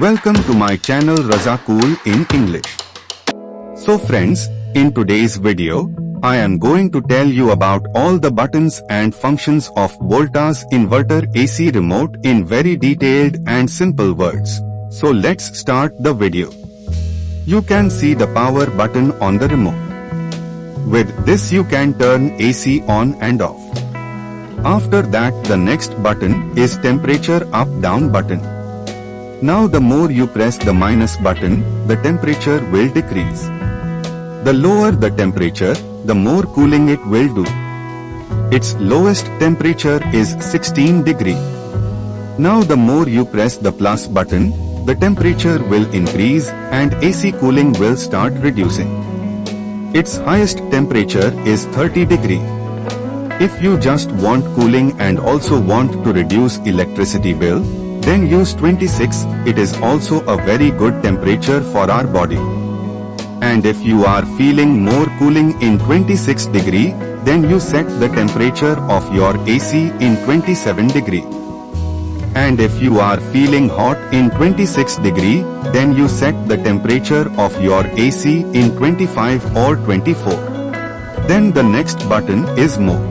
Welcome to my channel Raza Cool in English. So friends, in today's video, I am going to tell you about all the buttons and functions of Voltas Inverter AC remote in very detailed and simple words. So let's start the video. You can see the power button on the remote. With this you can turn AC on and off. After that the next button is temperature up-down button. Now the more you press the minus button, the temperature will decrease. The lower the temperature, the more cooling it will do. Its lowest temperature is 16 degree. Now the more you press the plus button, the temperature will increase and AC cooling will start reducing. Its highest temperature is 30 degree. If you just want cooling and also want to reduce electricity bill, then use 26, it is also a very good temperature for our body. And if you are feeling more cooling in 26 degree, then you set the temperature of your AC in 27 degree. And if you are feeling hot in 26 degree, then you set the temperature of your AC in 25 or 24. Then the next button is mode.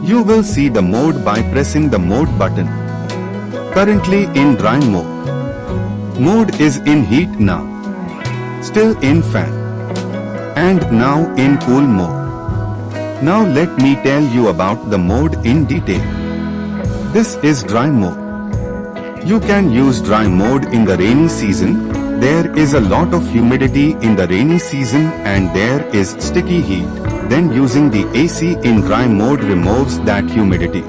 You will see the mode by pressing the mode button. Currently in dry mode. Mode is in heat now. Still in fan. And now in cool mode. Now let me tell you about the mode in detail. This is dry mode. You can use dry mode in the rainy season. There is a lot of humidity in the rainy season and there is sticky heat. Then using the AC in dry mode removes that humidity.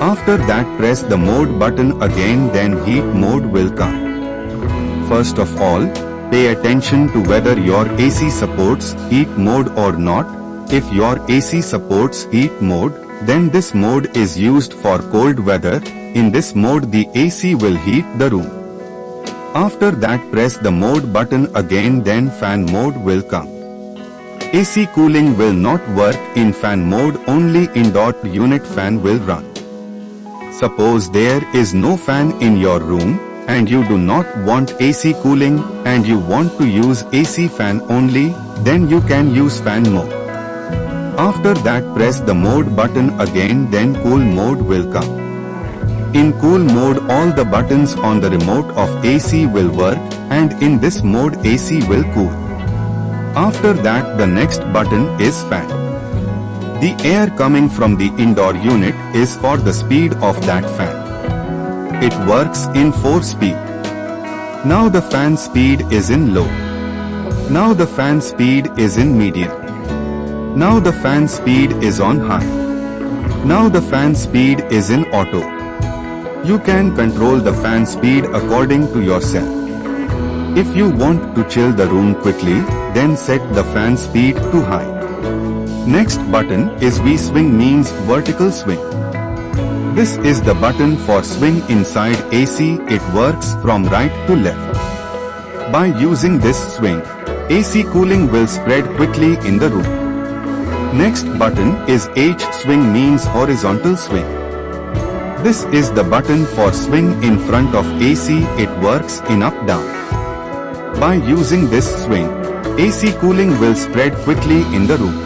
After that press the mode button again, then heat mode will come. First of all, pay attention to whether your AC supports heat mode or not. If your AC supports heat mode, then this mode is used for cold weather. In this mode the AC will heat the room. After that press the mode button again, then fan mode will come. AC cooling will not work in fan mode, only indoor unit fan will run. Suppose there is no fan in your room and you do not want AC cooling and you want to use AC fan only, then you can use fan mode. After that press the mode button again, then cool mode will come. In cool mode all the buttons on the remote of AC will work and in this mode AC will cool. After that the next button is fan. The air coming from the indoor unit is for the speed of that fan. It works in 4 speed. Now the fan speed is in low. Now the fan speed is in medium. Now the fan speed is on high. Now the fan speed is in auto. You can control the fan speed according to yourself. If you want to chill the room quickly, then set the fan speed to high. Next button is V swing, means vertical swing. This is the button for swing inside AC. It works from right to left. By using this swing, AC cooling will spread quickly in the room. Next button is H swing, means horizontal swing. This is the button for swing in front of AC. It works in up-down. By using this swing, AC cooling will spread quickly in the room.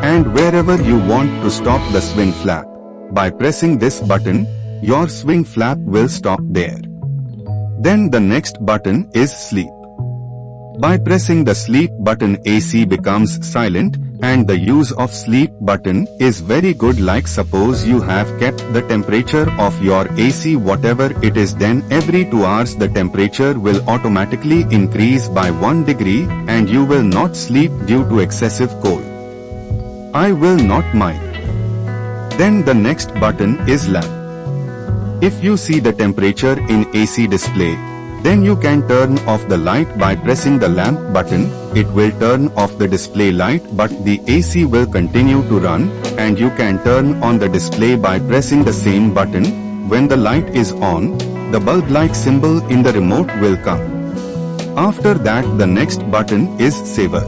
And wherever you want to stop the swing flap, by pressing this button, your swing flap will stop there. Then the next button is sleep. By pressing the sleep button AC becomes silent and the use of sleep button is very good. Like suppose you have kept the temperature of your AC whatever it is, then every 2 hours the temperature will automatically increase by 1 degree and you will not sleep due to excessive cold. I will not mind. Then the next button is lamp. If you see the temperature in AC display, then you can turn off the light by pressing the lamp button. It will turn off the display light but the AC will continue to run, and you can turn on the display by pressing the same button. When the light is on, the bulb-like symbol in the remote will come. After that the next button is saver.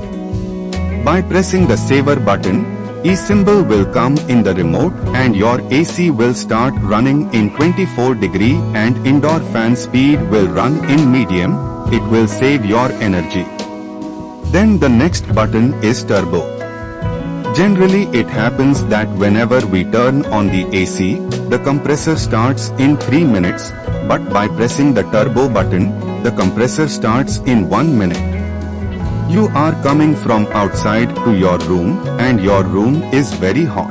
By pressing the saver button, E symbol will come in the remote and your AC will start running in 24° and indoor fan speed will run in medium. It will save your energy. Then the next button is turbo. Generally it happens that whenever we turn on the AC, the compressor starts in 3 minutes, but by pressing the turbo button, the compressor starts in 1 minute. You are coming from outside to your room and your room is very hot.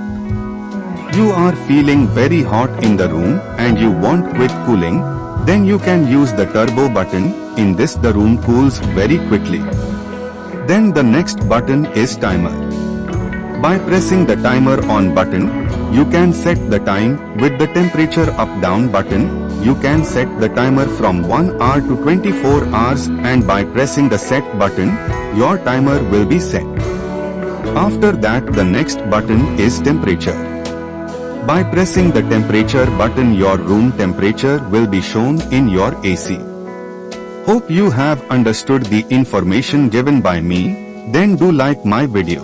You are feeling very hot in the room and you want quick cooling, then you can use the turbo button. In this the room cools very quickly. Then the next button is timer. By pressing the timer on button, you can set the time with the temperature up down button. You can set the timer from 1 hour to 24 hours and by pressing the set button, your timer will be set. After that the next button is temperature. By pressing the temperature button your room temperature will be shown in your AC. Hope you have understood the information given by me. Then do like my video.